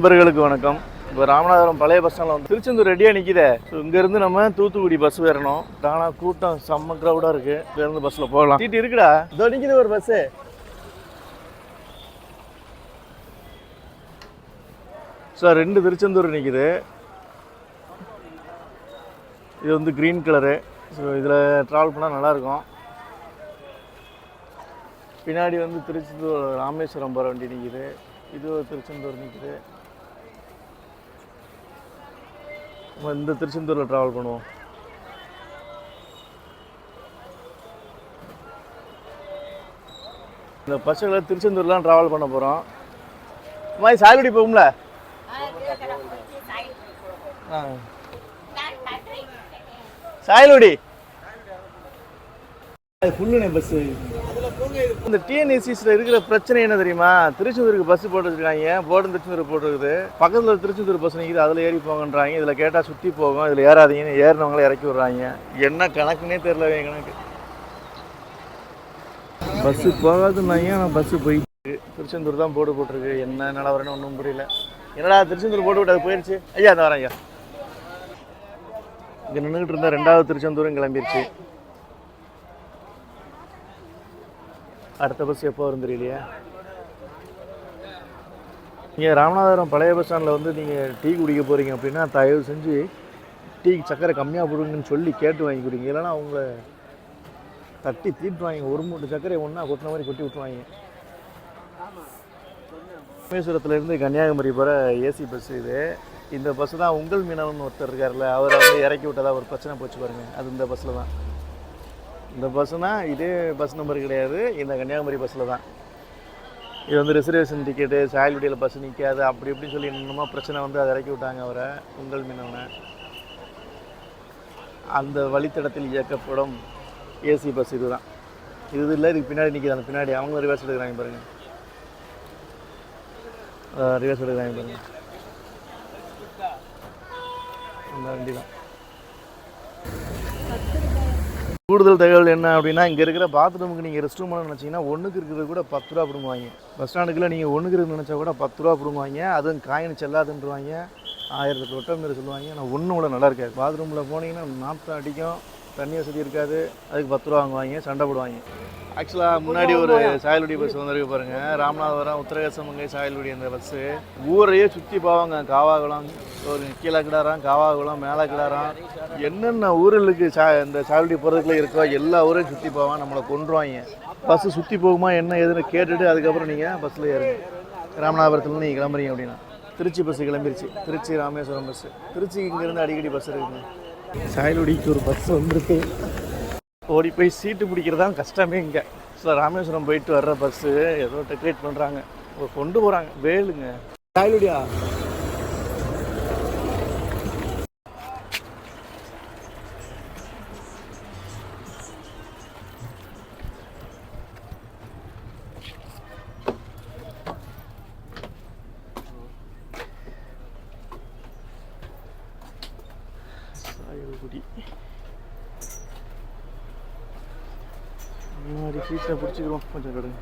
நண்பர்களுக்கு வணக்கம். இப்போ ராமநாதபுரம் பழைய பஸ் ஸ்டாண்டில் வந்து திருச்செந்தூர் ரெடியாக நிற்கிதே. ஸோ இங்கேருந்து நம்ம தூத்துக்குடி பஸ் ஏறணும். ஆனால் கூட்டம் செம்ம க்ரௌடாக இருக்குது. இங்கேருந்து பஸ்ஸில் போகலாம். சீட்டு இருக்குடா, இதோ நிற்கிது ஒரு பஸ்ஸு. சார் 2 திருச்செந்தூர் நிற்கிது. இது வந்து க்ரீன் கலரு. ஸோ இதில் ட்ராவல் பண்ணால் நல்லாயிருக்கும். பின்னாடி வந்து திருச்செந்தூர் ராமேஸ்வரம் போகிற வண்டி நிற்கிது. இது ஒரு திருச்செந்தூர் நிற்கிது. நம்ம இந்த திருச்செந்தூரில் ட்ராவல் பண்ணுவோம். இந்த பஸ்ஸில் திருச்செந்தூர்லாம் ட்ராவல் பண்ண போகிறோம். இந்த மாதிரி சாயல்குடி போகும்ல. சாயல்குடி ஃபுல்லுனே பஸ்ஸு. இந்த டிஎன்எஸ்சிஸில் இருக்கிற பிரச்சனை என்ன தெரியுமா? திருச்செந்தூருக்கு பஸ் போட்டு வச்சுருக்காங்க. போர்டு திருச்செந்தூர் போட்டுருக்குது. பக்கத்தில் திருச்செந்தூர் பஸ் நிற்கிது. அதில் ஏறி போங்கன்றாங்க. இதில் கேட்டால் சுற்றி போகும், இதில் ஏறாதீங்கன்னு ஏறினவங்களே இறக்கி விட்றாங்க. என்ன கணக்குன்னே தெரில கணக்கு. பஸ்ஸு போகாதுன்னாங்க. ஆனால் பஸ்ஸு போயிட்டு திருச்செந்தூர் தான் போட்டு போட்டிருக்கு. என்ன நிலவரன்னு ஒன்றும் புரியல. என்னடா திருச்செந்தூர் போட்டு விட்டு அது போயிடுச்சு. ஐயா அந்த வரேன் ஐயா. இங்கே நின்றுக்கிட்டு இருந்தால் 2வது திருச்செந்தூரும் கிளம்பிடுச்சு. அடுத்த பஸ் எப்போ வரும் தெரியலையா. நீங்கள் ராமநாதபுரம் பழைய பஸ் ஸ்டாண்டில் வந்து நீங்கள் டீ குடிக்க போகிறீங்க அப்படின்னா தயவு செஞ்சு டீ சக்கரை கம்மியாக போடுங்கன்னு சொல்லி கேட்டு வாங்கி குடிங்க. இல்லைன்னா அவங்கள தட்டி தீட்டுவாங்க. ஒரு மூட்டை சக்கரை ஒன்றா கொட்டின மாதிரி கொட்டி விட்டுருவாங்க. ராமேஸ்வரத்துலேருந்து கன்னியாகுமரி போகிற ஏசி பஸ் இது. இந்த பஸ்ஸு தான் உங்கள் மீனவன் ஒருத்தர் இருக்கார்ல, அவரை வந்து இறக்கி விட்டதா ஒரு பிரச்சனை போச்சு பாருங்கள். அது இந்த பஸ்ஸில் தான். இந்த பஸ்ஸுனா இதே பஸ் நம்பர் கிடையாது. இந்த கன்னியாகுமரி பஸ்ஸில் தான். இது வந்து ரிசர்வேஷன் டிக்கெட்டு, சாயல்குடியில் பஸ் நிற்காது அப்படி இப்படின்னு சொல்லி என்னமோ பிரச்சனை வந்து அதை இறக்கி விட்டாங்க அவரை, உங்கள் மீனவனை. அந்த வழித்தடத்தில் இயக்கப்படும் ஏசி பஸ் இது தான். இது இல்லை, இதுக்கு பின்னாடி நிற்கிது. அந்த பின்னாடி அவங்க ரிவர்ஸ் எடுக்கிறாங்க பாருங்கள். ரிவர்ஸ் எடுக்கிறாங்க பாருங்கள். அந்த வண்டி தான். கூடுதல் தகவல் என்ன அப்படின்னா, இங்கே இருக்கிற பாத்ரூமுக்கு நீங்கள் ரெஸ்ட் ரூம் நினச்சிங்கன்னா ஒன்றுக்கு இருக்கிறது கூட 10 ரூபா பிடுங்குவாங்க. பஸ் ஸ்டாண்டுக்குள்ள நீங்கள் ஒன்றுக்கு இருக்கிறது நினச்சா கூட 10 ரூபா பிடுங்குவாங்க. அதுவும் காயின் செல்லாதுன்றவாங்க. 1000 வட்டம் மாரி சொல்லுவாங்க. ஆனால் ஒன்றும் கூட நல்லா இருக்காது. பாத்ரூமில் போனீங்கன்னா நாற்றம் அடிக்கும், தண்ணி வசதி இருக்காது. அதுக்கு 10 ரூபா வாங்குவாங்க, சண்டை போடுவாங்க. ஆக்சுவலாக முன்னாடி ஒரு சாயல்குடி பஸ் வந்துருக்கு பாருங்கள். ராமநாதபுரம் உத்தரகேசமங்கை சாயல்குடி. அந்த பஸ்ஸு ஊரையே சுற்றி போவாங்க. காவாகுளம், ஒரு கீழே கிடாரம், காவாகுளம், மேலே கிடாரம், என்னென்ன ஊர்களுக்கு இந்த சாயல்குடி போகிறதுக்குள்ளே இருக்கோ எல்லா ஊரையும் சுற்றி போவான். நம்மளை கொண்டுருவாங்க. பஸ்ஸு சுற்றி போகுமா என்ன ஏதுன்னு கேட்டுட்டு அதுக்கப்புறம் நீங்கள் பஸ்ஸில் ஏறுங்க. ராமநாதபுரத்துலேருந்து நீங்கள் கிளம்புறீங்க அப்படின்னா. திருச்சி பஸ்ஸு கிளம்பிருச்சு. திருச்சி ராமேஸ்வரம் பஸ்ஸு. திருச்சிக்கு இங்கேருந்து அடிக்கடி பஸ் இருக்குங்க. சாயல்குடிக்கு ஒரு பஸ் வந்துருக்கு. ஓடி போய் சீட்டு பிடிக்கிறதான் கஷ்டமே இங்கே. ஸோ ராமேஸ்வரம் போயிட்டு வர்ற பஸ்ஸு ஏதோ டெக்கரேட் பண்ணுறாங்க, கொண்டு போகிறாங்க. வேலுங்க சாயல்குடியா. சாயல்குடி முன்னாடி சீட்டை பிடிச்சிக்கிறோம். கொஞ்சம் கொடுங்க.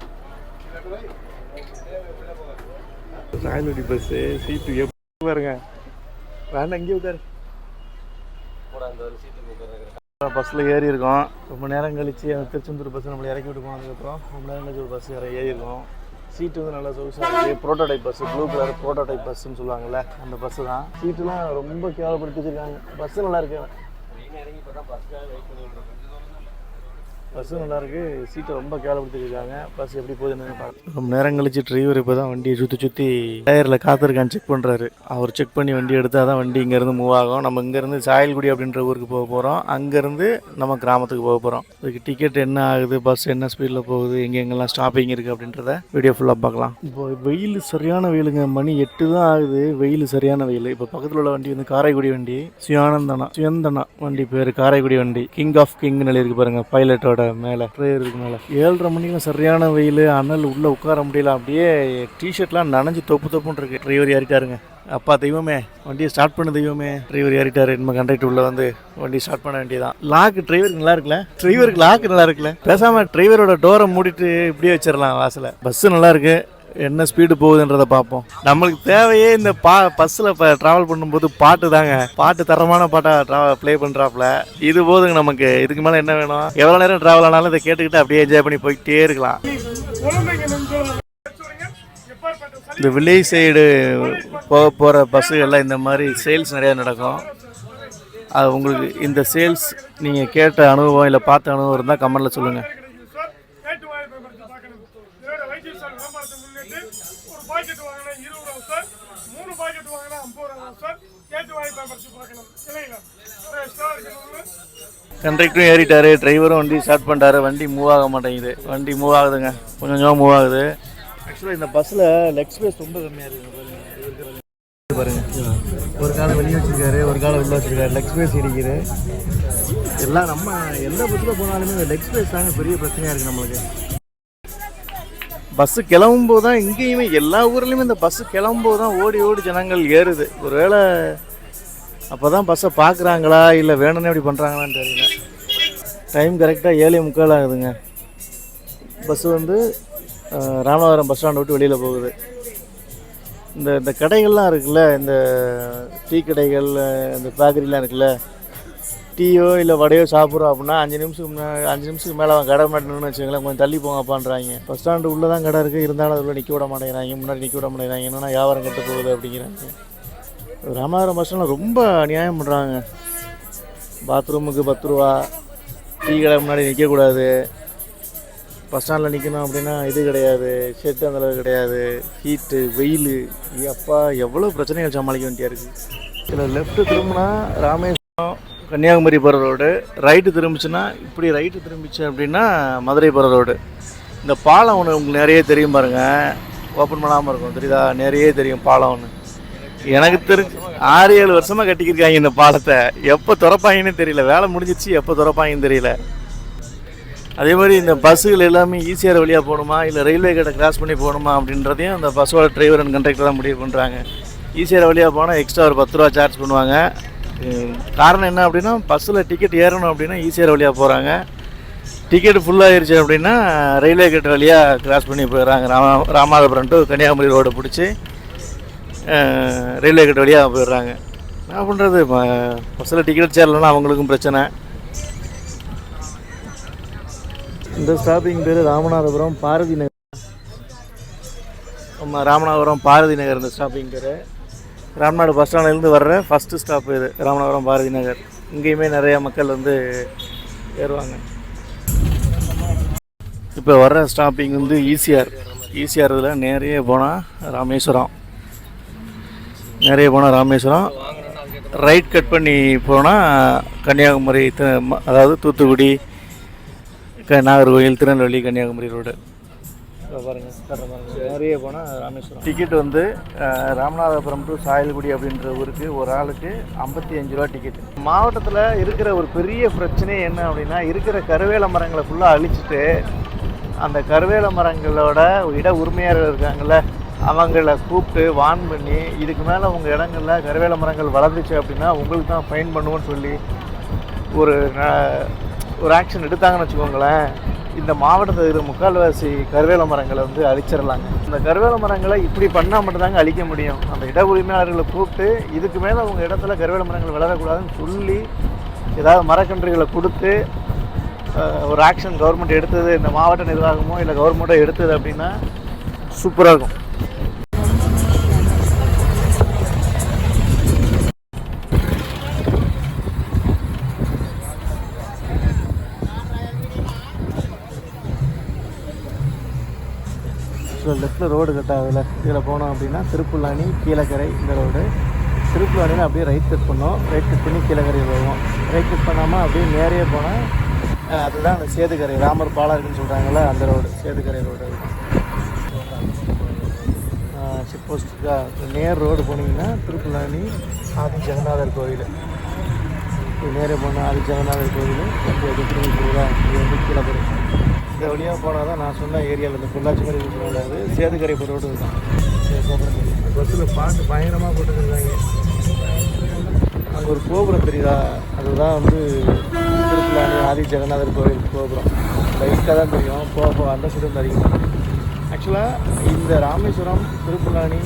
சாயல்குடி பஸ்ஸு சீட்டு எப்படி பாருங்க. வேண்டாம், அங்கேயே உட்காரு. பஸ்ஸில் ஏறி இருக்கோம். ரொம்ப நேரம் கழிச்சு அந்த திருச்செந்தூர் பஸ் நம்மளை இறக்கி விட்டு போனதுக்கப்புறம் ரொம்ப நேரம் கழிச்சு ஒரு பஸ் ஏறி இருக்கோம். சீட்டு வந்து நல்லா சொகுசாக இருக்குது. Prototype bus, blue colour prototype பஸ்ஸுன்னு சொல்லுவாங்கள்ல, அந்த பஸ்ஸு தான். சீட்டுலாம் ரொம்ப கேவலப்படுத்தி வச்சுருக்காங்க. பஸ்ஸு நல்லா இருக்கு. பஸ்ஸும் நல்லாயிருக்கு. சீட்டை ரொம்ப கேவலப்படுத்திருக்காங்க. பஸ் எப்படி போகுதுன்னு பார்த்து ரொம்ப நேரம் கழிச்சு டிரைவர் இப்போ தான் வண்டியை சுற்றி டயரில் காத்திருக்கான்னு செக் பண்ணுறாரு. அவர் செக் பண்ணி வண்டி எடுத்தால் தான் வண்டி இங்கேருந்து மூவ் ஆகும். நம்ம இங்கேருந்து சாயல்குடி அப்படின்ற ஊருக்கு போக போகிறோம். அங்கேருந்து நம்ம கிராமத்துக்கு போக போகிறோம். அதுக்கு டிக்கெட் என்ன ஆகுது, பஸ் என்ன ஸ்பீடில் போகுது, எங்கெங்கெல்லாம் ஸ்டாப்பிங் இருக்குது அப்படின்றத வீடியோ ஃபுல்லாக பார்க்கலாம். இப்போ வெயில் சரியான வெயிலுங்க. மணி 8 தான் ஆகுது. வெயில் சரியான வெயில். இப்போ பக்கத்தில் உள்ள வண்டி வந்து காரைக்குடி வண்டி. சுயந்தனா வண்டி பேர் காரைக்குடி வண்டி. கிங் ஆஃப் கிங்னு எழுதிருக்கு பாருங்கள் பைலட்டோட மேலே, டிரைவருக்கு மேலே. 7:30 மணிக்கு சரியான வெயில். அனல் உள்ளே உட்கார முடியல. அப்படியே டிஷர்ட்லாம் நனைஞ்சு தொப்புன்னு இருக்கு. டிரைவர் ஏறிட்டாருங்க. அப்பா தெய்வமே, வண்டியை ஸ்டார்ட் பண்ண தெய்வமே. டிரைவர் ஏறிட்டாரு. நம்ம கண்டக்டர் உள்ள வந்து வண்டி ஸ்டார்ட் பண்ண வேண்டியதான். லாக் டிரைவருக்கு நல்லா இருக்குல்ல. டிரைவருக்கு லாக் நல்லா இருக்குல்ல. பேசாம டிரைவரோட டோரை மூடிட்டு இப்படியே வச்சிடலாம் வாசல. பஸ் நல்லா இருக்கு. என்ன ஸ்பீடு போகுதுன்றதை பார்ப்போம். நம்மளுக்கு தேவையே இந்த பஸ்ஸில் இப்போ ட்ராவல் பண்ணும்போது பாட்டு தாங்க. பாட்டு தரமான பாட்டாக ப்ளே பண்ணுறாப்புல. இது போதுங்க நமக்கு. இதுக்கு மேலே என்ன வேணும்? எவ்வளோ நேரம் ட்ராவல் ஆனாலும் இதை கேட்டுக்கிட்டு அப்படியே என்ஜாய் பண்ணி போய்கிட்டே இருக்கலாம். இந்த வில்லேஜ் சைடு போகிற பஸ்ஸுகளில் இந்த மாதிரி சேல்ஸ் நிறையா நடக்கும். அது உங்களுக்கு இந்த சேல்ஸ் நீங்கள் கேட்ட அனுபவம் இல்லை பார்த்த அனுபவம் இருந்தால் கமெண்டில் சொல்லுங்கள். கண்டக்டரும் ஏறிட்டாரு, டிரைவரும் வண்டி ஸ்டார்ட் பண்ணிட்டாரு. வண்டி மூவ் ஆக மாட்டேங்குது. வண்டி மூவ் ஆகுதுங்க, கொஞ்சம் கொஞ்சமாக மூவ் ஆகுது. ஆக்சுவலாக இந்த பஸ்ஸில் லெக் ஸ்பேஸ் ரொம்ப கம்மியாக இருக்குது பாருங்க. ஒரு காலை வெளியே வச்சிருக்காரு, ஒரு காலை உள்ள வச்சிருக்காரு. லெக் ஸ்பேஸ் இடிக்குது. எல்லாம் நம்ம எந்த பஸ்ஸில் போனாலுமே இந்த லெக் ஸ்பேஸ் தாங்க பெரிய பிரச்சனையாக இருக்குது நம்மளுக்கு. பஸ்ஸு கிளம்பும்போது தான் இங்கேயுமே எல்லா ஊர்லேயுமே இந்த பஸ்ஸு கிளம்பும்போது தான் ஓடி ஓடி ஜனங்கள் ஏறுது. ஒருவேளை அப்போ தான் பஸ்ஸை பார்க்குறாங்களா இல்லை வேணும்னே இப்படி பண்ணுறாங்களான்னு தெரியல. டைம் கரெக்டாக 7:45 ஆகுதுங்க. பஸ்ஸு வந்து ராமநாதபுரம் பஸ் ஸ்டாண்டை விட்டு வெளியில் போகுது. இந்த கடைகள்லாம் இருக்குல்ல, இந்த டீ கடைகள், இந்த பேக்கரிலாம் இருக்குல்ல, டீயோ இல்லை வடையோ சாப்பிட்றோம் அப்படின்னா 5 நிமிஷத்துக்கு மேலே அவன் கடை மாட்டேன்னு வச்சுக்கலாம். கொஞ்சம் தள்ளி போங்கப்பான்றாங்க. பஸ் ஸ்டாண்டு உள்ளே தான் கடை இருக்குது, இருந்தாலும் அதில் நிற்க விட மாட்டேங்கிறாங்க. முன்னாடி நிற்க விட மாட்டேங்கிறாங்க. என்னென்னா வியாபாரம் கெட்டு போகுது அப்படிங்கிறாங்க. ராமநாதபுரம் பஸ் ஸ்டாண்டில் ரொம்ப அநியாயம் பண்ணுறாங்க. பாத்ரூமுக்கு 10 ரூபா, டீ கடை முன்னாடி நிற்கக்கூடாது. பஸ் ஸ்டாண்டில் நிற்கணும் அப்படின்னா இது கிடையாது, ஷெட்டு அந்தளவு கிடையாது, ஹீட்டு, வெயில், அப்பா எவ்வளோ பிரச்சனைகள் சமாளிக்க வேண்டியா இருக்குது. இதில் லெஃப்ட்டு திரும்பினா ராமேஸ்வரம் கன்னியாகுமரி போகிற ரோடு, ரைட்டு திரும்பிச்சுன்னா இப்படி ரைட்டு திரும்பிச்சு அப்படின்னா மதுரை போகிற ரோடு. இந்த பாலம் ஒன்று உங்களுக்கு நிறைய தெரியும் பாருங்கள், ஓப்பன் பண்ணாமல் இருக்கும், தெரியுதா? நிறைய தெரியும் பாலம் ஒன்று. எனக்கு தெரிஞ்சு 6-7 வருஷமாக கட்டிக்கிருக்காங்க இந்த பாலத்தை. எப்போ திறப்பாங்கன்னு தெரியல. வேலை முடிஞ்சிச்சு, எப்போ திறப்பாங்கன்னு தெரியல. அதே மாதிரி இந்த பஸ்ஸுகள் எல்லாமே ஈஸியாக வழியாக போகணுமா இல்லை ரயில்வே கேட்டை கிராஸ் பண்ணி போகணுமா அப்படின்றதையும் அந்த பஸ்ஸோட டிரைவர் அண்ட் கண்டக்டர் தான் முடிவு பண்ணுறாங்க. ஈஸியாக வழியாக போனால் எக்ஸ்ட்ரா ஒரு 10 ரூபா சார்ஜ் பண்ணுவாங்க. காரணம் என்ன அப்படின்னா, பஸ்ஸில் டிக்கெட் ஏறணும் அப்படின்னா ஈஸியாக வழியாக போகிறாங்க. டிக்கெட் ஃபுல்லாகிருச்சு அப்படின்னா ரயில்வே கேட் வழியாக கிராஸ் பண்ணி போயிடுறாங்க. ராமநாதபுரம் டு கன்னியாகுமரி ரோடை பிடிச்சி ரயில்வே கேட் வழியாக போயிடுறாங்க. என்ன பண்ணுறது, பஸ்ஸில் டிக்கெட் சேரலைன்னா அவங்களுக்கும் பிரச்சனை. இந்த ஸ்டாப்பிங் பேர் ராமநாதபுரம் பாரதி நகர். ஆமாம், ராமநாதபுரம் பாரதி நகர் இந்த ஸ்டாப்பிங் பேர். ராமநாடு பஸ் ஸ்டாண்ட்லேருந்து வர்ற ஃபஸ்ட்டு ஸ்டாப் இது ராமநாதபுரம் பாரதி நகர். இங்கேயுமே நிறைய மக்கள் வந்து ஏறுவாங்க. இப்போ வர்ற ஸ்டாப்பிங் வந்து ஈசிஆர். இதில் நிறைய போனால் ராமேஸ்வரம், ரைட் கட் பண்ணி போனால் கன்னியாகுமரி, அதாவது தூத்துக்குடி, நாகர்கோவில், திருநெல்வேலி, கன்னியாகுமரி ரோடு பாருங்கள். நிறைய போனால் ராமேஸ்வரம். டிக்கெட் வந்து ராமநாதபுரம் டு சாயல்குடி அப்படின்ற ஊருக்கு ஒரு ஆளுக்கு 55 ரூபா டிக்கெட். மாவட்டத்தில் இருக்கிற ஒரு பெரிய பிரச்சனை என்ன அப்படின்னா, இருக்கிற கருவேல மரங்களை ஃபுல்லாக அழிச்சிட்டு அந்த கருவேல மரங்களோட இட உரிமையாளர்கள் இருக்காங்கள்ல, அவங்கள கூப்பிட்டு வான் பண்ணி, இதுக்கு மேலே உங்கள் இடங்களில் கருவேல மரங்கள் வளர்ந்துச்சு அப்படின்னா உங்களுக்கு தான் ஃபைன் பண்ணுவோன்னு சொல்லி ஒரு ஆக்ஷன் எடுத்தாங்கன்னு வச்சுக்கோங்களேன். இந்த மாவட்டத்தில் இருக்கிற முக்கால்வாசி கருவேல மரங்களை வந்து அழிச்சிடலாங்க. இந்த கருவேல மரங்களை இப்படி பண்ணால் மட்டும்தாங்க அழிக்க முடியும். அந்த இட உரிமையாளர்களை கூப்பிட்டு இதுக்கு மேலே உங்கள் இடத்துல கருவேல மரங்கள் வளரக்கூடாதுன்னு சொல்லி ஏதாவது மரக்கன்றுகளை கொடுத்து ஒரு ஆக்ஷன் கவர்மெண்ட் எடுத்தது, இந்த மாவட்ட நிர்வாகமோ இல்லை கவர்மெண்ட்டோ எடுத்தது அப்படின்னா சூப்பராக இருக்கும். லெஃப்ட்டில் ரோடு கட் ஆகுதுல, இதில் போனோம் அப்படின்னா திருப்புல்லானி, கீழக்கரை இந்த ரோடு. திருப்புல்லானியில் அப்படியே ரைட் கட் பண்ணோம், ரைட் கட் பண்ணி கீழக்கரை போவோம். ரைட் கட் பண்ணாமல் அப்படியே நேரே போனால் அதுதான் அந்த சேதுக்கரை, ராமர் பாலம் இருக்குன்னு சொல்கிறாங்களே அந்த ரோடு, சேதுக்கரை ரோடு. செக் போஸ்ட்டுக்கு நேர் ரோடு போனீங்கன்னா திருப்புல்லானி ஆதி ஜெகநாதர் கோவில். நேரே போனால் ஆதி ஜெகநாதர் கோவில் வந்து கீழக்கரை. இந்த வழியாக போனால் தான் நான் சொன்ன ஏரியாவில் இந்த பொள்ளாச்சி மாதிரி சொல்லக்கூடாது, சேதுக்கரை ரோடு தான். பஸ்ஸில் பாட்டு பயங்கரமாக போட்டுருக்காங்க. அங்கே ஒரு கோபுரம் தெரியுதா, அதுதான் வந்து திருப்புல்லானி ஆதி ஜெகநாதர் கோவில் கோபுரம். லைட்டாக தான் தெரியும், போக அந்த சைடு வந்து அதிகமாக ஆக்சுவலாக இந்த ராமேஸ்வரம், திருப்புலானி,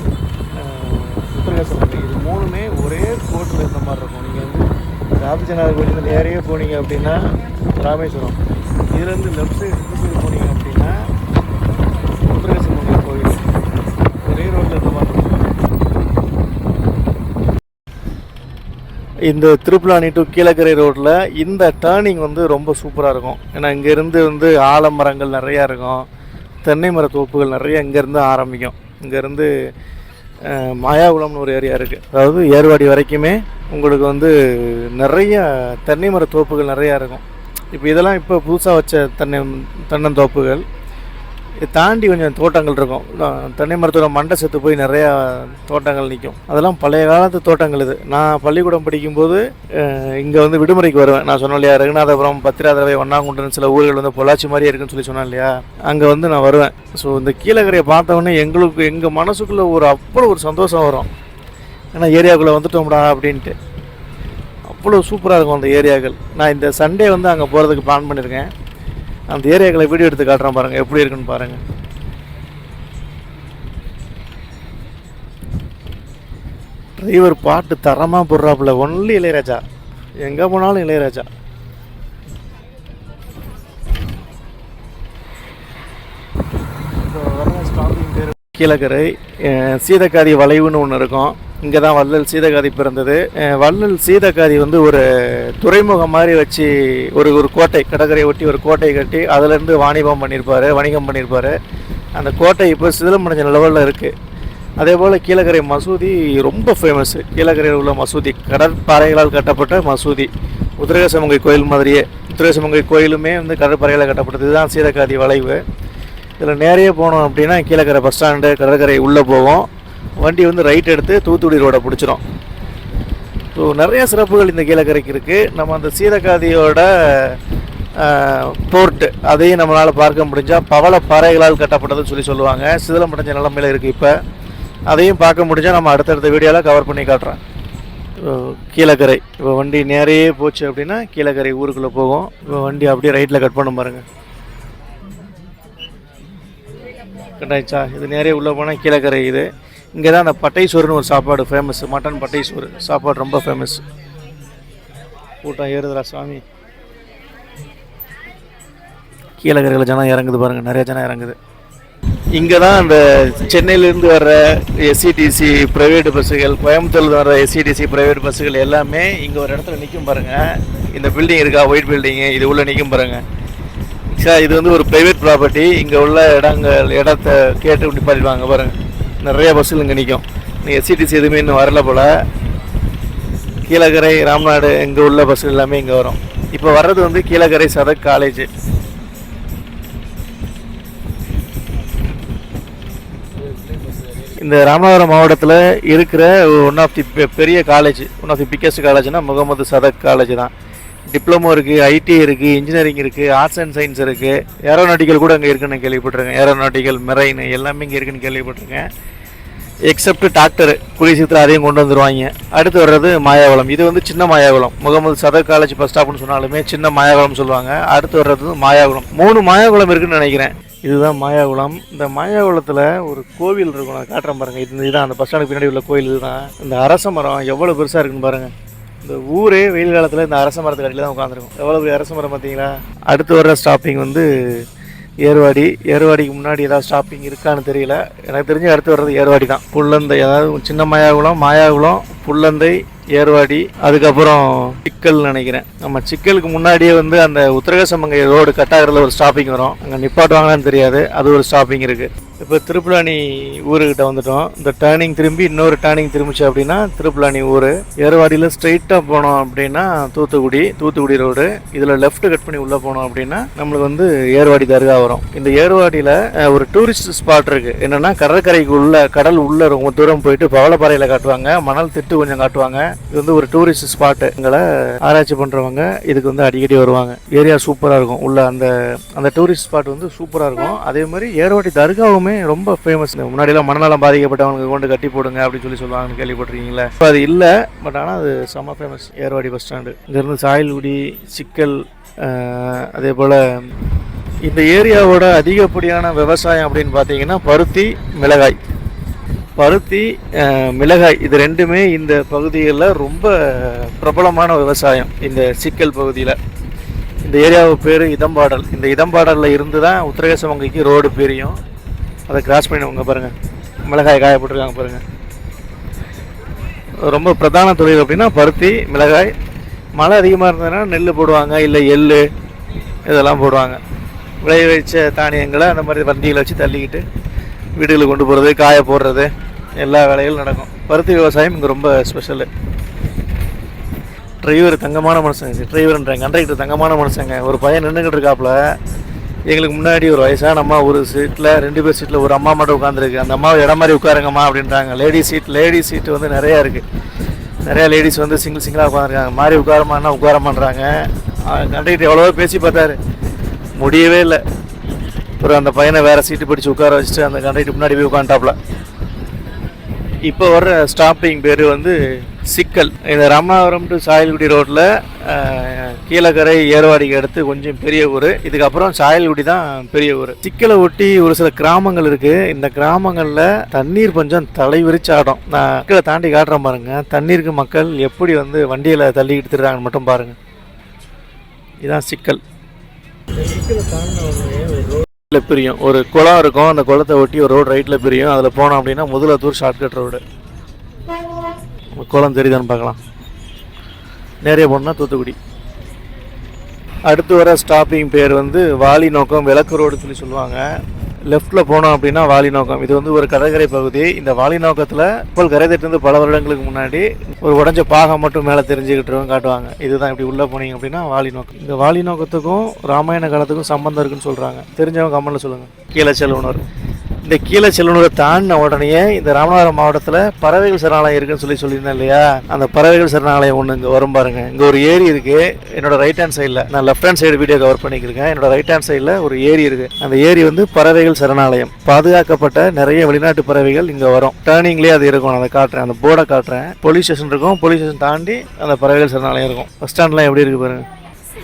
உத்தரகாசம் இது 3மே ஒரே கோட்டில் இருந்த மாதிரி இருக்கும். நீங்கள் வந்து ராபிச்சநாதர் கோயிலேருந்து நேரையே போனீங்க அப்படின்னா ராமேஸ்வரம், இதுலேருந்து லெஃப்ட் சைடு போனீங்க அப்படின்னா உத்தரகாசம் கோயில் ஒரே ரோட்டில் இருந்த மாதிரி இருக்கும். இந்த திருப்புலானி டு கீழக்கரை ரோட்டில் இந்த டேர்னிங் வந்து ரொம்ப சூப்பராக இருக்கும். ஏன்னா இங்கேருந்து வந்து ஆலமரங்கள் நிறையா இருக்கும், தென்னை மர தோப்புகள் நிறைய இங்கேருந்து ஆரம்பிக்கும். இங்கேருந்து மாயாகுளம்னு ஒரு ஏரியா இருக்குது, அதாவது ஏர்வாடி வரைக்குமே உங்களுக்கு வந்து நிறைய தென்னை மர தோப்புகள் நிறையா இருக்கும். இப்போ இதெல்லாம் இப்போ புதுசாக வச்ச தென்னந்தோப்புகள். தாண்டி கொஞ்சம் தோட்டங்கள் இருக்கும். தென்னை மரத்தோட மண்டை செத்து போய் நிறையா தோட்டங்கள் நிற்கும். அதெல்லாம் பழைய காலத்து தோட்டங்கள். இது நான் பள்ளிக்கூடம் படிக்கும்போது இங்கே வந்து விடுமுறைக்கு வருவேன். நான் சொன்னேன் இல்லையா, ரகுநாதபுரம், பத்திராதரவை, ஒன்னாங்குண்டன் சில ஊர்கள் வந்து பொள்ளாச்சி மாதிரி இருக்குன்னு சொன்னேன் இல்லையா, அங்கே வந்து நான் வருவேன். ஸோ இந்த கீழக்கரையை பார்த்தவொடனே எங்கள் மனசுக்குள்ளே அவ்வளோ ஒரு சந்தோஷம் வரும். ஏன்னா ஏரியாவுக்குள்ளே வந்துட்டோம்டா அப்படின்ட்டு. அவ்வளோ சூப்பராக இருக்கும் அந்த ஏரியாக்கள். நான் இந்த சண்டே வந்து அங்கே போகிறதுக்கு பிளான் பண்ணியிருக்கேன். அந்த ஏரியாக்களை வீடியோ எடுத்து காட்டுறேன் பாருங்கள், எப்படி இருக்குன்னு பாருங்கள். டிரைவர் பாட்டு தரமாக போடுறாப்புல. ஒன்லி இளையராஜா, எங்கே போனாலும் இளையராஜா. கீழக்கரை சீதக்காதி வளைவுன்னு ஒன்று இருக்கும். இங்கே தான் வள்ளல் சீதக்காதி பிறந்தது. வள்ளல் சீதக்காதி வந்து ஒரு துறைமுகம் மாதிரி வச்சு ஒரு கோட்டை, கடற்கரையை ஒட்டி ஒரு கோட்டையை கட்டி அதிலேருந்து வணிகம் பண்ணியிருப்பார். அந்த கோட்டை இப்போ சிதிலமடைஞ்ச லெவலில் இருக்குது. அதே போல் கீழக்கரை மசூதி ரொம்ப ஃபேமஸ்ஸு. கீழக்கரையில் உள்ள மசூதி கடற்பாறைகளால் கட்டப்பட்ட மசூதி. உத்தரகாசமங்கை கோயில் மாதிரியே. உத்தரகாசமங்கை கோயிலுமே வந்து கடற்பாறைகளால் கட்டப்பட்டது. இதுதான் சீதக்காதி வளைவு. இதில் நேரையே போனோம் அப்படின்னா கீழக்கரை பஸ் ஸ்டாண்டு, கடற்கரை உள்ளே போவோம். வண்டி வந்து ரைட் எடுத்து தூத்துக்குடி ரோடை பிடிச்சிரும். ஸோ நிறைய சிறப்புகள் இந்த கீழக்கரைக்கு இருக்குது. நம்ம அந்த சீதக்காதியோட போர்ட்டு அதையும் நம்மளால் பார்க்க முடிஞ்சால் பவள பாறைகளால் கட்டப்பட்டதுன்னு சொல்லுவாங்க. சிதிலமடைஞ்ச நிலைமையில் இருக்குது. இப்போ அதையும் பார்க்க முடிஞ்சால் நம்ம அடுத்தடுத்த வீடியோவில் கவர் பண்ணி காட்டுறேன். கீழக்கரை இப்போ வண்டி நேரையே போச்சு அப்படின்னா கீழக்கரை ஊருக்குள்ளே போகும். இப்போ வண்டி அப்படியே ரைட்டில் கட் பண்ண பாருங்கள். கட்டாயிச்சா? இது நேரே உள்ளே போனால் கீழக்கரை. இது இங்கே தான் அந்த பட்டை சோறுன்னு ஒரு சாப்பாடு ஃபேமஸ். மட்டன் பட்டை சோறு சாப்பாடு ரொம்ப ஃபேமஸ். கூட்டம் ஏறுதுடா சாமி. கீழக்கரையில் ஜனம் இறங்குது பாருங்கள், நிறைய ஜனம் இறங்குது. இங்கே தான் அந்த சென்னையிலேருந்து வர்ற எஸ்சிடிசி ப்ரைவேட் பஸ்ஸுகள், கோயம்புத்தூர்லேருந்து வர்ற எஸ்சிடிசி ப்ரைவேட் பஸ்ஸுகள் எல்லாமே இங்கே ஒரு இடத்துல நிற்கும் பாருங்கள். இந்த பில்டிங் இருக்கா, ஒயிட் பில்டிங்கு, இது உள்ளே நிற்கும் பாருங்கள். சார் இது வந்து ஒரு ப்ரைவேட் ப்ராப்பர்ட்டி. இங்கே உள்ள இடத்த கேட்டு இப்படி பண்ணிடுவாங்க பாருங்கள். நிறைய பஸ்ஸுகள் இங்கே நிற்கும். நீங்கள் எஸ்சிடிசி எதுவுமே இன்னும் வரல போல். கீழக்கரை, ராம்நாடு இங்கே உள்ள பஸ்ஸுகள் எல்லாமே இங்கே வரும். இப்போ வர்றது வந்து கீழக்கரை சதக் காலேஜ். இந்த ராமநாதபுரம் மாவட்டத்தில் இருக்கிற ஒன் ஆஃப் தி பெரிய college, one of the biggest காலேஜ்னால் முகமது சதக் காலேஜ் தான். டிப்ளமோ இருக்குது, ஐடி இருக்குது, இன்ஜினியரிங் இருக்குது, ஆர்ட்ஸ் அண்ட் சயின்ஸ் இருக்குது, ஏரோநாட்டிக்கல் கூட அங்கே இருக்குன்னு கேள்விப்பட்டிருக்கேன். ஏரோநாட்டிக்கல், மெரைன் எல்லாமே இங்கே இருக்குன்னு கேள்விப்பட்டிருக்கேன். எக்ஸப்ட் டாக்டர் கூடிய சீக்கிரத்தில் அதையும் கொண்டு வந்துடுவாங்க. அடுத்து வர்றது மாயாகுளம். இது வந்து சின்ன மாயாகுளம். முகமது சதக் காலேஜ் பஸ் ஸ்டாப்னு சொன்னாலுமே சின்ன மாயாகுளம் சொல்லுவாங்க. அடுத்து வர்றது மாயாகுளம். 3 மாயாகுளம் இருக்குதுன்னு நினைக்கிறேன். இதுதான் மாயாகுளம். இந்த மாயாகுளத்தில் ஒரு கோவில் இருக்கும், நான் காட்டுறேன் பாருங்கள். இதுதான் அந்த பஸ் ஸ்டாண்டுக்கு பின்னாடி உள்ள கோயில். இதுதான். இந்த அரச மரம் எவ்வளோ பெருசாக இருக்குன்னு பாருங்கள். இந்த ஊரே வெயில் காலத்தில் இந்த அரச மரத்துக்கு அடியில் தான் உட்காந்துருக்கும். எவ்வளோ பெரிய அரச மரம் பார்த்தீங்களா? அடுத்து வர்ற ஸ்டாப்பிங் வந்து ஏர்வாடி. ஏர்வாடிக்கு முன்னாடி ஏதாவது ஸ்டாப்பிங் இருக்கான்னு தெரியல. எனக்கு தெரிஞ்சு அடுத்து வர்றது ஏர்வாடி தான். புள்ளந்தை, அதாவது சின்ன மாயாகுளம், புள்ளந்தை, ஏர்வாடி, அதுக்கப்புறம் சிக்கல் நினைக்கிறேன். நம்ம சிக்கலுக்கு முன்னாடியே வந்து அந்த உத்தரகாசமங்கை ரோடு கட்டாகிறதுல ஒரு ஸ்டாப்பிங் வரும். அங்கே நிப்பாட்டுவாங்களான்னு தெரியாது, அது ஒரு ஸ்டாப்பிங் இருக்குது. இப்போ திருப்புலானி ஊருக்கிட்ட வந்துட்டோம். இந்த டேர்னிங் திரும்பி இன்னொரு டேர்னிங் திரும்பிச்சு அப்படின்னா திருப்புலானி ஊர். ஏர்வாடியில் ஸ்ட்ரெயிட்டாக போனோம் அப்படின்னா தூத்துக்குடி ரோடு. இதில் லெஃப்ட் கட் பண்ணி உள்ளே போனோம் அப்படின்னா நம்மளுக்கு வந்து ஏர்வாடி தர்கா வரும். இந்த ஏர்வாடியில் ஒரு டூரிஸ்ட் ஸ்பாட் இருக்குது. என்னென்னா கடற்கரைக்கு கடல் உள்ள ரொம்ப தூரம் போயிட்டு பவளப்பாறையில் காட்டுவாங்க, மணல் திட்டு கொஞ்சம் காட்டுவாங்க. இது வந்து ஒரு டூரிஸ்ட் ஸ்பாட்டு. எங்களை ஆராய்ச்சி பண்ணுறவங்க இதுக்கு வந்து அடிக்கடி வருவாங்க. ஏரியா சூப்பராக இருக்கும். உள்ள அந்த டூரிஸ்ட் ஸ்பாட் வந்து சூப்பராக இருக்கும். அதே மாதிரி ஏர்வாடி தர்காவுமே ரொம்ப ஃபேமஸ். முன்னாடியெல்லாம் மனநலம் பாதிக்கப்பட்டவங்களுக்கு கொண்டு கட்டி போடுங்க அப்படின்னு சொல்லுவாங்கன்னு கேள்விப்பட்டிருக்கீங்களா? இப்போ அது இல்லை, பட் ஆனால் அது செம்ம ஃபேமஸ். Ervadi bus stand. இங்கேருந்து சாயல்குடி, சிக்கல், அதே போல் இந்த ஏரியாவோட அதிகப்படியான விவசாயம் அப்படின்னு பார்த்தீங்கன்னா பருத்தி, மிளகாய். பருத்தி, மிளகாய் இது ரெண்டுமே இந்த பகுதிகளில் ரொம்ப பிரபலமான விவசாயம். இந்த சிக்கல் பகுதியில் இந்த ஏரியாவு பேர் இதம்பாடல். இந்த இதம்பாடலில் இருந்து தான் உத்தரகேச வங்கிக்கு ரோடு பிரியும். அதை கிராஸ் பண்ணிவங்க பாருங்கள், மிளகாய் காயப்பட்டிருக்காங்க பாருங்கள். ரொம்ப பிரதான தொழில் அப்படின்னா பருத்தி, மிளகாய். மழை அதிகமாக இருந்ததுன்னா நெல் போடுவாங்க, இல்லை எள் இதெல்லாம் போடுவாங்க. விளைய வச்ச தானியங்களை அந்த மாதிரி வண்டியில் வச்சு தள்ளிக்கிட்டு வீடுகளுக்கு கொண்டு போகிறது, காய போடுறது, எல்லா வேலைகளும் நடக்கும். பருத்தி விவசாயம் இங்கே ரொம்ப ஸ்பெஷலு. டிரைவர் தங்கமான மனுஷங்க, டிரைவர்ன்ற கண்டக்டர் தங்கமான மனுஷங்க. ஒரு பையன் நின்றுக்கிட்டு இருக்காப்புல, எங்களுக்கு முன்னாடி ஒரு வயசான அம்மா ஒரு சீட்டில், 2 பேர் சீட்டில் ஒரு அம்மா மட்டும் உட்காந்துருக்கு. அந்த அம்மாவை இடம் மாதிரி உட்காருங்கம்மா அப்படின்றாங்க. லேடி சீட்டு வந்து நிறையா இருக்குது. நிறையா லேடிஸ் வந்து சிங்கிளாக உட்காந்துருக்காங்க. மாதிரி உட்காரமானா உட்காரமான்றாங்க. கண்டக்டர் எவ்வளவோ பேசி பார்த்தாரு, முடியவே இல்லை. அப்புறம் அந்த பையனை வேறு சீட்டு பிடிச்சி உட்கார வச்சுட்டு அந்த கண்டக்டர் முன்னாடி போய் உட்காந்துட்டாப்புல. இப்போ வர்ற ஸ்டாப்பிங் பேர் வந்து சிக்கல். இந்த ராமநாதபுரம் டு சாயல்குடி ரோட்டில் கீழக்கரை, ஏர்வாடிக்கு அடுத்து கொஞ்சம் பெரிய ஊர். இதுக்கப்புறம் சாயல்குடி தான் பெரிய ஊர். சிக்கலை ஒட்டி ஒரு சில கிராமங்கள் இருக்குது. இந்த கிராமங்களில் தண்ணீர் பஞ்சம் தலைவிரிச்சாடும். நான் சிக்கலை தாண்டி காட்டுறேன் பாருங்கள். தண்ணீருக்கு மக்கள் எப்படி வந்து வண்டியில் தள்ளிக்கிட்டு திருறாங்கன்னு மட்டும் பாருங்கள். இதுதான் சிக்கல். சிக்கலை தாண்டின பிரியும். ஒரு குளம் இருக்கும், அந்த குளத்தை ஒட்டி ஒரு ரோடு ரைட்டில் பிரியும். அதில் போனோம் அப்படின்னா முதலத்தூர் ஷார்ட்கட் ரோடு. குளம் தெரியுதான்னு பார்க்கலாம். நிறைய போனோம்னா தூத்துக்குடி. அடுத்து வர ஸ்டாப்பிங் பேர் வந்து வாலி நோக்கம், விளக்கு ரோடு சொல்லி சொல்லுவாங்க. லெஃப்டில் போனோம் அப்படின்னா வாலி நோக்கம். இது வந்து ஒரு கடற்கரை பகுதி. இந்த வாலி நோக்கத்தில் இப்போ கரை தட்டிருந்து பல வருடங்களுக்கு முன்னாடி ஒரு உடஞ்ச பாகம் மட்டும் மேலே தெரிஞ்சுக்கிட்டு காட்டுவாங்க. இதுதான் இப்படி உள்ளே போனீங்க அப்படின்னா வாலி நோக்கம். இந்த வாலி நோக்கத்துக்கும் ராமாயண காலத்துக்கும் சம்பந்தம் இருக்குன்னு சொல்கிறாங்க. தெரிஞ்சவங்க கமெண்ட்டில் சொல்லுங்கள். கீழே செல்வனூர். இந்த கீழே செல்வனூரை தாண்டின உடனே இந்த ராமநாதபுரம் மாவட்டத்தில் பறவைகள் சரணாலயம் இருக்குன்னு சொல்லியிருந்தேன் இல்லையா? அந்த பறவைகள் சரணாலயம் ஒன்று இங்கே வரும் பாருங்க. இங்கே ஒரு ஏரி இருக்குது. என்னோட ரைட் ஹேண்ட் சைடில், நான் left hand side video cover பண்ணிக்கிறேன். என்னோட ரைட் ஹேண்ட் சைடில் ஒரு ஏரி இருக்குது. அந்த ஏரி வந்து பறவைகள் சரணாலயம். பாதுகாக்கப்பட்ட நிறைய வெளிநாட்டு பறவைகள் இங்கே வரும். டேர்னிங்லேயே அது இருக்கும். நான் அதை காட்டுறேன், அந்த போர்டை காட்டுறேன். போலீஸ் ஸ்டேஷன் இருக்கும். போலீஸ் ஸ்டேஷன் தாண்டி அந்த பறவைகள் சரணாலயம் இருக்கும். பஸ் ஸ்டாண்ட்லாம் எப்படி இருக்குது பாருங்க.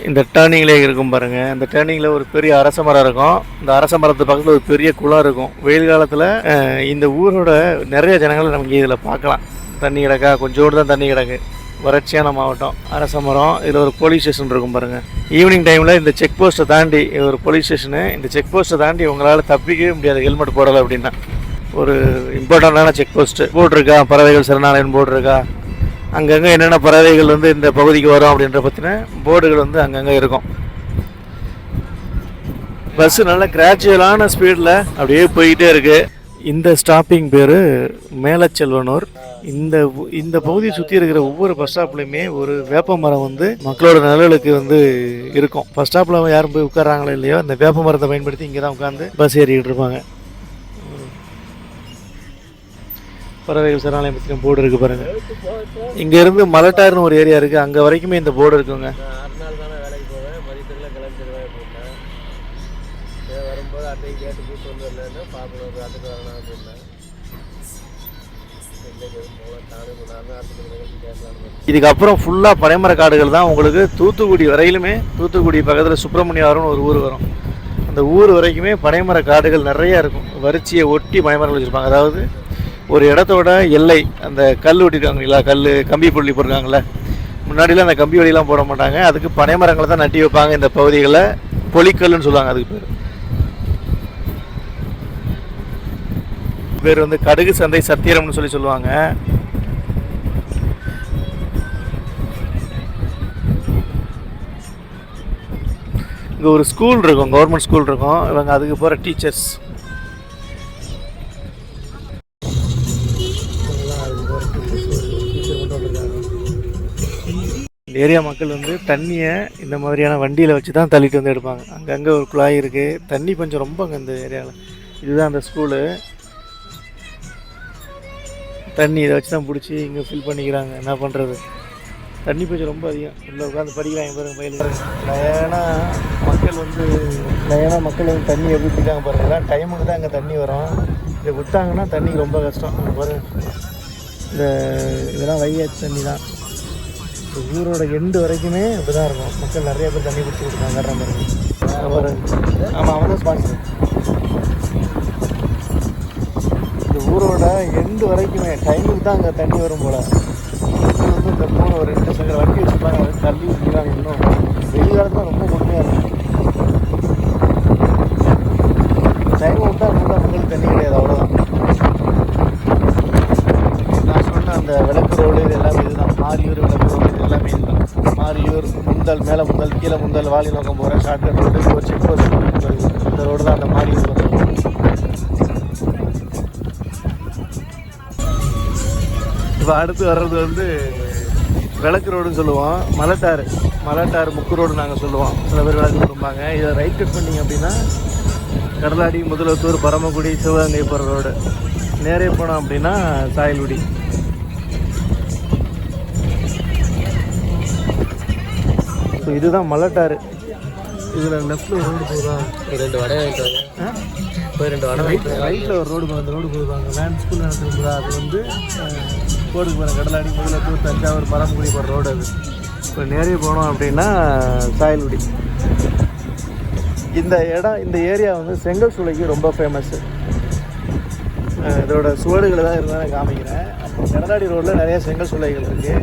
இந்த டேர்னிங்லேயே இருக்கும் பாருங்கள். இந்த டேர்னிங்கில் ஒரு பெரிய அரச மரம் இருக்கும். இந்த அரச மரத்து பக்கத்தில் ஒரு பெரிய குளம் இருக்கும். வெயில் காலத்தில் இந்த ஊரோட நிறைய ஜனங்களை நமக்கு இதில் பார்க்கலாம். தண்ணி கிடக்கா, கொஞ்சோடு தான் தண்ணி கிடக்கு. வறட்சியான மாவட்டம். அரச மரம். இதில் ஒரு போலீஸ் ஸ்டேஷன் இருக்கும் பாருங்கள். ஈவினிங் டைமில் இந்த செக் போஸ்ட்டை தாண்டி, ஒரு போலீஸ் ஸ்டேஷனு, இந்த செக் போஸ்ட்டை தாண்டி உங்களால் தப்பிக்கவே முடியாது ஹெல்மெட் போடலை அப்படின்னா. ஒரு இம்பார்ட்டண்ட்டான செக் போஸ்ட்டு. போர்டு இருக்கா, பறவைகள் சரணாலயம் போர்டு இருக்கா, அங்கங்கே என்னென்ன பறவைகள் வந்து இந்த பகுதிக்கு வரும் அப்படின்ற பற்றின போர்டுகள் வந்து அங்கங்கே இருக்கும். பஸ்ஸு நல்ல கிராஜுவலான ஸ்பீடில் அப்படியே போய்கிட்டே இருக்குது. இந்த ஸ்டாப்பிங் பேர் மேலச்செல்வனூர். இந்த பகுதியை சுற்றி இருக்கிற ஒவ்வொரு பஸ் ஸ்டாப்லையுமே ஒரு வேப்ப மரம் வந்து மக்களோட நிழலுக்கு வந்து இருக்கும். பஸ் ஸ்டாப்பில் யாரும் போய் உட்காராங்களோ இல்லையோ, அந்த வேப்ப மரத்தை பயன்படுத்தி இங்கே தான் உட்காந்து பஸ் ஏறிக்கிட்டு இருப்பாங்க. பறவைகள் சரணாலயம் பற்றின போர்டு இருக்குது பாருங்கள். இங்கேருந்து மலட்டார்னு ஒரு ஏரியா இருக்குது, அங்கே வரைக்குமே இந்த போர்டு இருக்குங்க. இதுக்கப்புறம் ஃபுல்லாக பனைமர காடுகள் தான். உங்களுக்கு தூத்துக்குடி வரையிலுமே, தூத்துக்குடி பக்கத்தில் சுப்பிரமணியாரம்னு ஒரு ஊர் வரும். அந்த ஊர் வரைக்குமே பனைமர காடுகள் நிறையா இருக்கும். வரிச்சியை ஒட்டி பனைமரங்கள் வச்சுருப்பாங்க. அதாவது ஒரு இடத்தோட எல்லை, அந்த கல் ஒட்டிருக்காங்களா, கம்பி புள்ளி போட்டிருக்காங்களே, முன்னாடிலாம் அந்த கம்பி வழியெல்லாம் போட மாட்டாங்க. அதுக்கு பனைமரங்களை தான் நட்டி வைப்பாங்க. இந்த பகுதிகளில் பொலிக்கல்லுன்னு சொல்லுவாங்க. அதுக்கு பேர் வந்து கடுகு சந்தை சத்திரம்னு சொல்லுவாங்க. இங்கே ஒரு ஸ்கூல் இருக்கும், கவர்மெண்ட் ஸ்கூல் இருக்கும். இவங்க அதுக்கு போகிற டீச்சர்ஸ். இந்த ஏரியா மக்கள் வந்து தண்ணியை இந்த மாதிரியான வண்டியில் வச்சு தான் தள்ளிட்டு வந்து எடுப்பாங்க. அங்கங்கே ஒரு குழாய் இருக்குது. தண்ணி கொஞ்சம் ரொம்ப அங்கே இந்த ஏரியாவில். இதுதான் அந்த ஸ்கூலு. தண்ணி இதை வச்சு தான் பிடிச்சி இங்கே ஃபில் பண்ணிக்கிறாங்க. என்ன பண்ணுறது, தண்ணி கொஞ்சம் ரொம்ப அதிகம். உள்ளே உட்காந்து படிக்கிறாங்க பாருங்கள். பயிர் லயனாக மக்கள் வந்து தண்ணி எப்படி பிடிக்காங்க பாருங்கள். டைமுக்கு தான் அங்கே தண்ணி வரும். இதை விட்டாங்கன்னா தண்ணி ரொம்ப கஷ்டம். பாருங்கள், இதெல்லாம் வைகாட்சி தண்ணி தான். ஊரோட எண்டு வரைக்குமே இப்படி தான் இருக்கும். மக்கள் நிறைய பேர் தண்ணி பிடிச்சி கொடுத்தாங்க. மாதிரி ஆமாம், அவன் தான் ஸ்பான்சர். இந்த ஊரோட எண்டு வரைக்குமே டைமுக்கு தான் அங்கே தண்ணி வரும் போல். வந்து இந்த 3 ஒரு 2 சக்கர வண்டி வச்சுருப்பாங்க, அதை தள்ளி விட்டுருக்காங்க. இன்னும் வெயில் காலத்தில் ரொம்ப கொடுமையாக இருக்கும். டைம் விட்டால் ஃபுல்லாக மக்களுக்கு தண்ணி கிடையாது, அவ்வளோதான். நான் சொன்ன அந்த விளக்கு ரோடு இது எல்லாமே இதுதான். மாரியூர் விளக்கு ரோடு இது எல்லாமே இதுதான். மாரியூர் முந்தல், மேலே முந்தல், கீழே முந்தல், வாலி நோக்கம் போகிற ஷார்ட்கட் ரோடு, ஒரு செக் போஸ்ட் இந்த ரோடு தான் அந்த மாரியூர் ரோடு. இப்போ அடுத்து வர்றது வந்து விளக்கு ரோடுன்னு சொல்லுவோம். மலட்டாறு முக்கு ரோடு நாங்கள் சொல்லுவோம். சில பேர் விளக்கு ரோடும்பாங்க. இதை ரைட் கட் பண்ணிங்க அப்படின்னா கடலாடி, முதலத்தூர், பரமக்குடி, சிவகங்கை போகிற ரோடு. நேரே போனோம் அப்படின்னா சாயல்குடி. ஸோ இதுதான் மலட்டாறு. இதில் லெஃப்ட்டில் ரோடு போகுதா? 2 வடை வாங்கிட்டு போய் 2 வடை ரைட்டில் ஒரு ரோடு போகும். அந்த ரோடு போடுவாங்க. வேன் ஸ்கூல் நடத்துருக்குதா? அது வந்து கோடுக்கு போகிற கடலாடி, முதலத்தூர், தஞ்சாவூர், பரமக்குடி போகிற ரோடு அது. இப்போ நேரே போனோம் அப்படின்னா சாயல்குடி. இந்த ஏரியா வந்து செங்கல் சூளைக்கு ரொம்ப ஃபேமஸ்ஸு. இதோட சுவடுகளை தான் இருந்தால் நான் காமிக்கிறேன். அப்போ கடலாடி ரோட்டில் நிறைய செங்கல் சூளைகள் இருக்குது.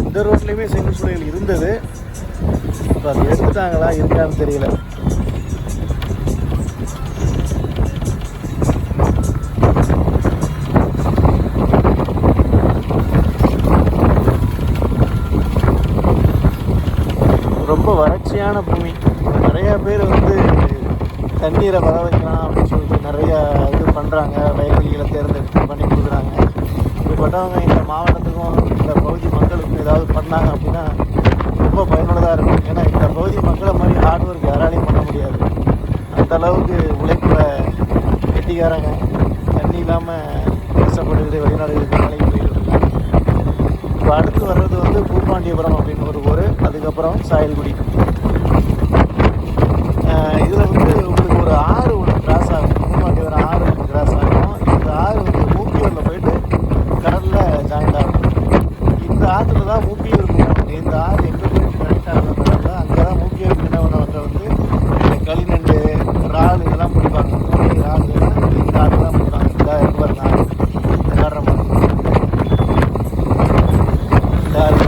இந்த ரோட்லேயுமே செங்கல் சூளைகள் இருந்தது. இப்போ அது எடுத்துட்டாங்களா இருக்கான்னு தெரியல. ரொம்ப வறட்சியான பூமி. நிறையா பேர் வந்து தண்ணீரை வர வைக்கலாம் அப்படின்னு சொல்லிட்டு நிறையா இது பண்ணுறாங்க. வயல்வெளிகளை தேர்ந்தெடுத்து பண்ணி கொடுக்குறாங்க. இப்படிப்பட்டவங்க இந்த மாவட்டத்துக்கும் இந்த பகுதி மக்களுக்கும் ஏதாவது பண்ணாங்க அப்படின்னா ரொம்ப பயனுள்ளதாக இருக்கும். ஏன்னா இந்த பகுதி மக்களை மாதிரி ஹார்ட் ஒர்க் யாராலையும் பண்ண முடியாது. அந்தளவுக்கு உழைப்புற கெட்டிக்காரங்க. தண்ணி இல்லாமல் கஷ்டப்பட்டுக்கிட்டு வெளிநாடுகளுக்கு வேலைக்கு போயிட்டு இருக்காங்க. இப்போ அடுத்து வர்றது வந்து பூப்பாண்டியபுரம் அப்படின்னு ஒரு ஊர். அதுக்கப்புறம் சாயல்குடி. இதில் வந்து உங்களுக்கு ஒரு ஆறு ஒன்று கிராஸ் ஆகும். பூப்பாண்டியபுரம் ஆறு கிராஸ் ஆகும். இந்த ஆறு வந்து மூக்கியூரில் போயிட்டு கடலில் ஜாயிண்ட் ஆகும். இந்த ஆற்றுல தான் மூக்கியூர் மீனவங்க. இந்த ஆறு எங்கே போயிட்டு கனெக்ட் ஆகிறதுனால அங்கே தான் மூக்கியூர் மீனவங்க வந்து இந்த களிநண்டு, இறால் இதெல்லாம் பிடிப்பாங்க. இறால் இந்த ஆறு தான் பிடிப்பாங்க. இந்த எவ்வளோ தான் இந்த காட்டுற மாதிரி இந்த ஆறு.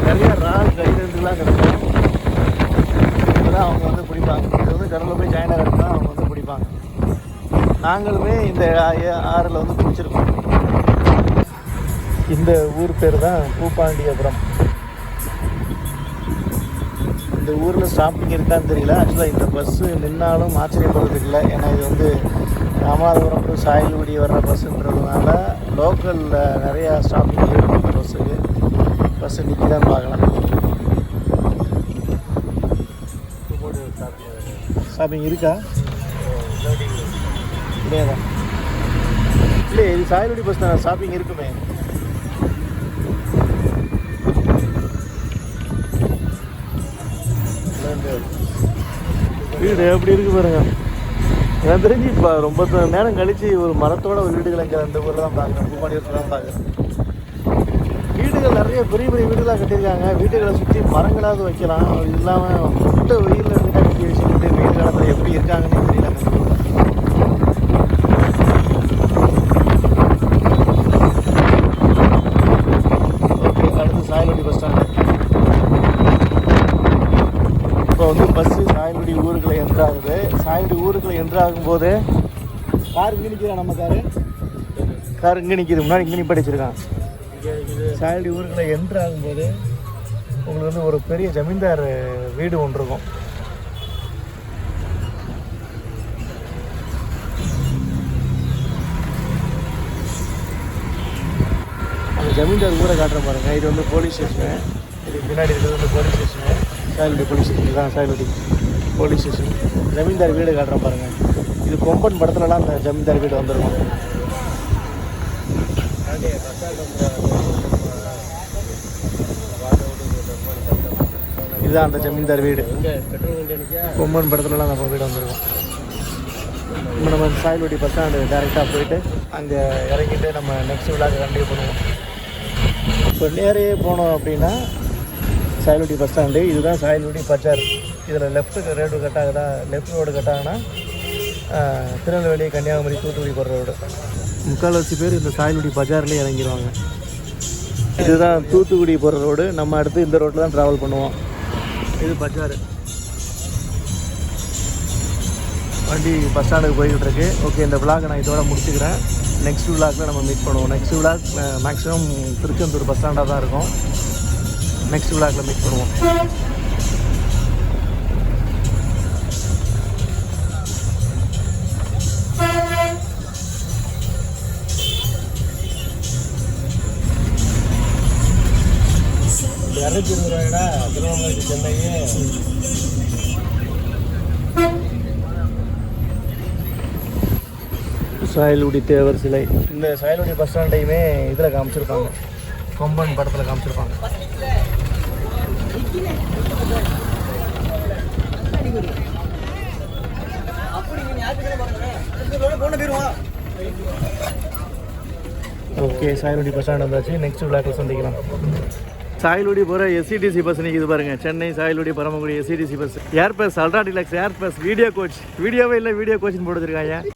நிறைய இறால், களிநண்டுலாம் கிடைக்கும். இதெல்லாம் அவங்க வந்து பிடிப்பாங்க. இது வந்து கடலில் போய் ஜாயின் ஆகிடுச்சுன்னா அவங்க வந்து பிடிப்பாங்க. நாங்களுமே இந்த ஆறில் வந்து பிடிச்சிருக்கோம். இந்த ஊர் பேர் தான் பூப்பாண்டியபுரம். இந்த ஊரில் ஸ்டாப்பிங் இருக்கான்னு தெரியல. ஆக்சுவலாக இந்த பஸ்ஸு நின்னாலும் ஆச்சரியப்படுறதுக்கு இல்லை. ஏன்னா இது வந்து ராமநாதபுரம் டு சாயல்குடி வர்ற பஸ்ஸுன்றதுனால லோக்கலில் நிறையா ஸ்டாப்பிங் இருக்கும். இந்த பஸ்ஸு நிற்கிதான்னு பார்க்கலாம். ஸ்டாப்பிங் இருக்கா? இல்லையா? இல்லை, இது சாயல்குடி பஸ் தான். ஸ்டாப்பிங் இருக்குமே. வீடு எப்படி இருக்கு பாருங்க. எனக்கு தெரிஞ்சு இப்போ ரொம்ப நேரம் கழிச்சு ஒரு மரத்தோட ஒரு வீடுகள் இங்கே அந்த ஊரில் தான் பார்க்குறேன். பூப்பாண்டியத்தில் தான் பார்க்குறேன். வீடுகள் நிறைய பெரிய பெரிய வீடுகளாக கட்டியிருக்காங்க. வீடுகளை சுற்றி மரங்களாவது வைக்கலாம். அது இல்லாமல் முட்டை வெயிலில் வீட்டை கட்டி வச்சுக்கிட்டு வெயில் காலத்தில் எப்படி இருக்காங்கன்னு தெரியல. ஓகே, அடுத்து சாயல்குடி பஸ் ஸ்டாண்டு. இப்போ வந்து பஸ்ஸு சாயல்குடி ஊருக்குள்ளே என்ட்ராகுது. சாயல்குடி ஊருக்குள்ளே என்ட்ராகும்போது கார் இங்கே நிற்கிறா. நம்ம கார் இங்கே நிற்கிது. முன்னாடி இங்கே நிப்பாட்டி வச்சுருக்கான். சாயல்குடி ஊருக்குள்ளே என்ட்ராகும்போது உங்களுக்கு வந்து ஒரு பெரிய ஜமீன்தார் வீடு ஒன்று இருக்கும். அந்த ஜமீன்தார் ஊரை காட்டுற பாருங்க. இது வந்து போலீஸ் ஸ்டேஷனு. இதுக்கு பின்னாடி இருக்கிறது வந்து police station. Sayalgudi police station தான். Sayalgudi police station. ஜமீன்தார் வீடு காட்டுற பாருங்கள். இது கொம்பன் படத்துலலாம் அந்த ஜமீன்தார் வீடு வந்துருக்கும். இதுதான் அந்த ஜமீன்தார் வீடு. கொம்பன் படத்துலலாம் நம்ம வீடு வந்துருக்கும். இப்போ நம்ம சாயல்குடி பஸ் ஸ்டாண்டு டேரெக்டாக போயிட்டு அங்கே இறங்கிட்டு நம்ம நெக்ஸ்ட் விழாக்கு கண்டினியூ பண்ணுவோம். இப்போ நேரே போனோம் அப்படின்னா சாயல்குடி பஸ் ஸ்டாண்டு, இதுதான் சாயல்குடி பஜார். இதில் லெஃப்ட்டு ரோடு கட் ஆகுதா, லெஃப்ட் ரோடு கட் ஆகுனா திருநெல்வேலி, கன்னியாகுமரி, தூத்துக்குடி போகிற ரோடு. முக்கால்வாசி பேர் இந்த சாயல்குடி பஜார்லேயே இறங்கிடுவாங்க. இதுதான் தூத்துக்குடி போகிற ரோடு. நம்ம அடுத்து இந்த ரோட்டில் தான் ட்ராவல் பண்ணுவோம். இது பஜார். வண்டி பஸ் ஸ்டாண்டுக்கு போய்கிட்டு இருக்கு. ஓகே, இந்த விளாகை நான் இதோட முடிச்சுக்கிறேன். நெக்ஸ்ட் விளாகில் நம்ம மீட் பண்ணுவோம். Next vlog maximum Tiruchendur bus ஸ்டாண்டாக தான் இருக்கும். நெக்ஸ்ட் விளாகில் மீட் பண்ணுவோம். ₹220 திருவண்ணாமலை சென்னையே. சாயல்குடி தேவர் சிலை. இந்த சாயல்குடி பஸ் ஸ்டாண்டையுமே இதில் காமிச்சிருப்பாங்க, கொம்பன் படத்தில் காமிச்சிருப்பாங்க. ஓகே, சாயல்குடி பஸ் ஸ்டாண்ட் வந்தாச்சு. நெக்ஸ்ட் விளாக்கில் சந்திக்கலாம். சாயல்குடி போகிற எஸ்சிடிசி பஸ் நிற்கிது பாருங்கள். Chennai Sayalkudi Paramakudi SETC bus. Air bus, ultra deluxe air bus, video coach. வீடியோவே இல்லை, வீடியோ கோச்சின்னு போட்டு வச்சிருக்காங்க.